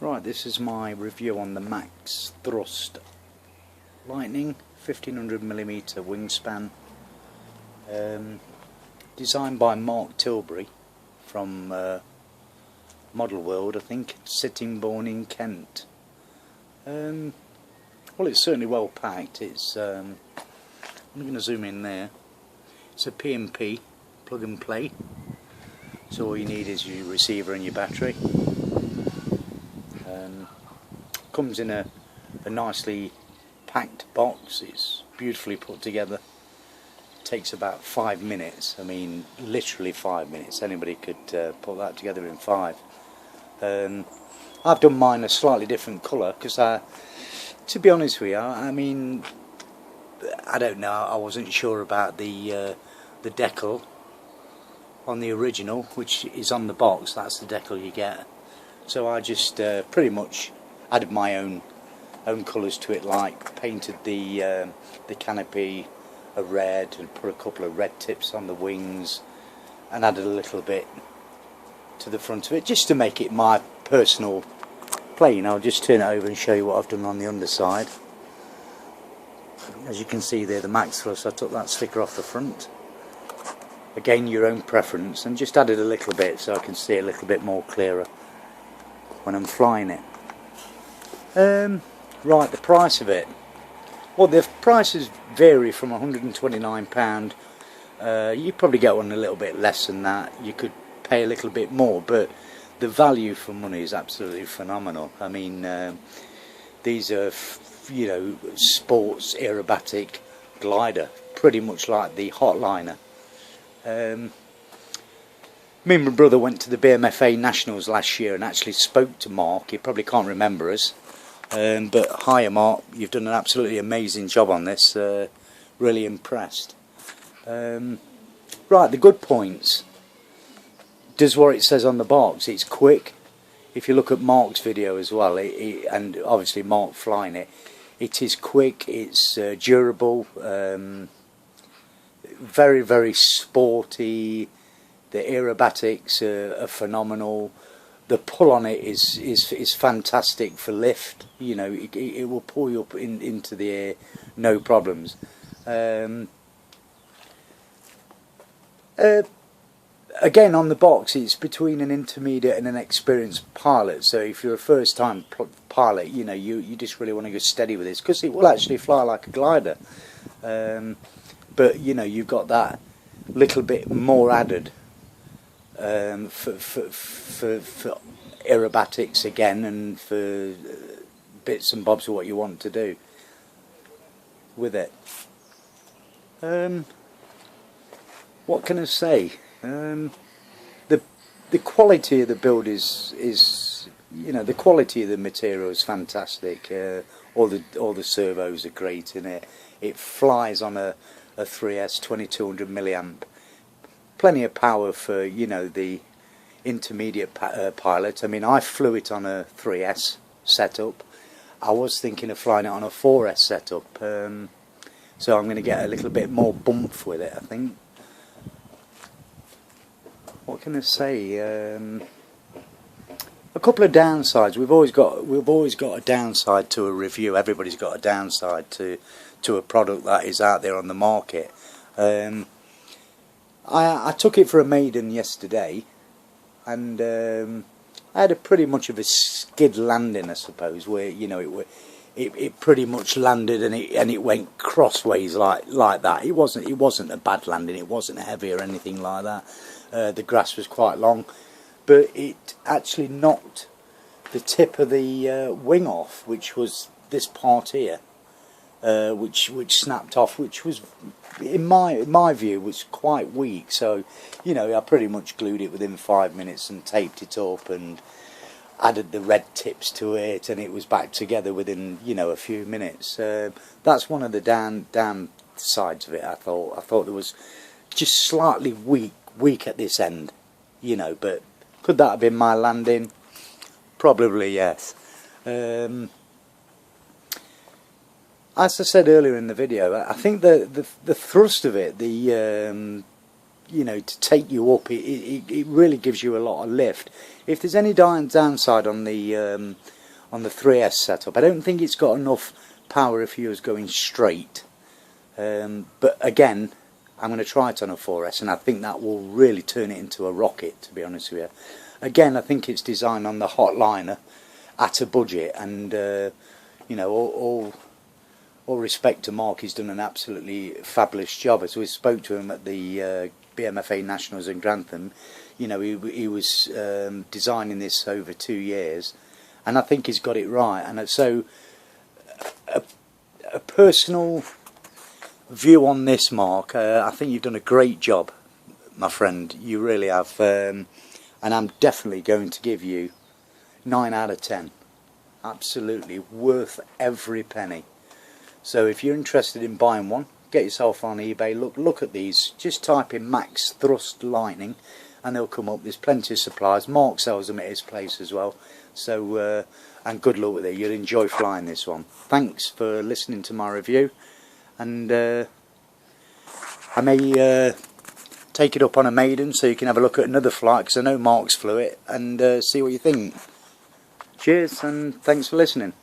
Right, this is my review on the Max Thrust Lightning 1500mm wingspan, designed by Tilbury from Model World, I think, Sittingbourne in Kent. Well, it's certainly well packed. It's I'm going to zoom in there. It's a P&P, plug and play, so all you need is your receiver and your battery. Comes in a nicely packed box. It's beautifully put together. Takes about 5 minutes. I mean, literally 5 minutes. Anybody could put that together in 5. I've done mine a slightly different colour because, to be honest with you, I mean, I don't know. I wasn't sure about the decal on the original, which is on the box. That's the decal you get. So I just pretty much added my own colours to it, like painted the canopy a red and put a couple of red tips on the wings and added a little bit to the front of it just to make it my personal plane. I'll just turn it over and show you what I've done on the underside. As you can see there, the Max Thrust, I took that sticker off the front. Again, your own preference, and just added a little bit so I can see a little bit more clearer when I'm flying it. Right, the price of it. Well, the prices vary from £129. You probably get one a little bit less than that. You could pay a little bit more, but the value for money is absolutely phenomenal. I mean, these are, you know, sports aerobatic glider, pretty much like the Hotliner. Me and my brother went to the BMFA Nationals last year and actually spoke to Mark. He probably can't remember us, but hiya Mark, you've done an absolutely amazing job on this. Really impressed. Right, the good points. Does what it says on the box. It's quick. If you look at Mark's video as well, and obviously Mark flying it, it is quick, it's durable, very, very sporty. The aerobatics are phenomenal. The pull on it is fantastic for lift. You know, it will pull you up into the air, no problems. Again, on the box, it's between an intermediate and an experienced pilot. So if you're a first-time pilot, you know, you just really want to go steady with this because it will actually fly like a glider. But you know, you've got that little bit more added. For aerobatics again, and for bits and bobs of what you want to do with it. What can I say? The quality of the build is you know, the quality of the material is fantastic. All the servos are great in it. It flies on a 3S 2200 milliamp. Plenty of power for, you know, the intermediate pilot. I mean, I flew it on a 3S setup. I was thinking of flying it on a 4S setup, so I'm going to get a little bit more bump with it, I think. What can I say? A couple of downsides. We've always got a downside to a review. Everybody's got a downside to a product that is out there on the market. I took it for a maiden yesterday, and I had a pretty much of a skid landing, I suppose, where, you know, it pretty much landed and it went crossways like that. It wasn't a bad landing. It wasn't heavy or anything like that. The grass was quite long, but it actually knocked the tip of the wing off, which was this part here. Which snapped off, which was, in my view, was quite weak. So, you know, I pretty much glued it within 5 minutes and taped it up and added the red tips to it, and it was back together within, you know, a few minutes. That's one of the down sides of it. I thought there was just slightly weak at this end, you know. But could that have been my landing? Probably yes. As I said earlier in the video, I think the thrust of it, the you know, to take you up. It really gives you a lot of lift. If there's any downside on the 3S setup, I don't think it's got enough power if you was going straight. But again, I'm going to try it on a 4S, and I think that will really turn it into a rocket, to be honest with you. Again, I think it's designed on the hotliner at a budget, and you know, all respect to Mark, he's done an absolutely fabulous job. As we spoke to him at the BMFA Nationals in Grantham, you know, he was designing this over 2 years, and I think he's got it right. And so a personal view on this, Mark, I think you've done a great job, my friend. You really have, and I'm definitely going to give you 9 out of 10. Absolutely worth every penny. So if you're interested in buying one, get yourself on eBay, look at these, just type in Max Thrust Lightning and they'll come up. There's plenty of supplies. Mark sells them at his place as well. So and good luck with it, you'll enjoy flying this one. Thanks for listening to my review, and I may take it up on a maiden so you can have a look at another flight, because I know Mark's flew it, and see what you think. Cheers, and thanks for listening.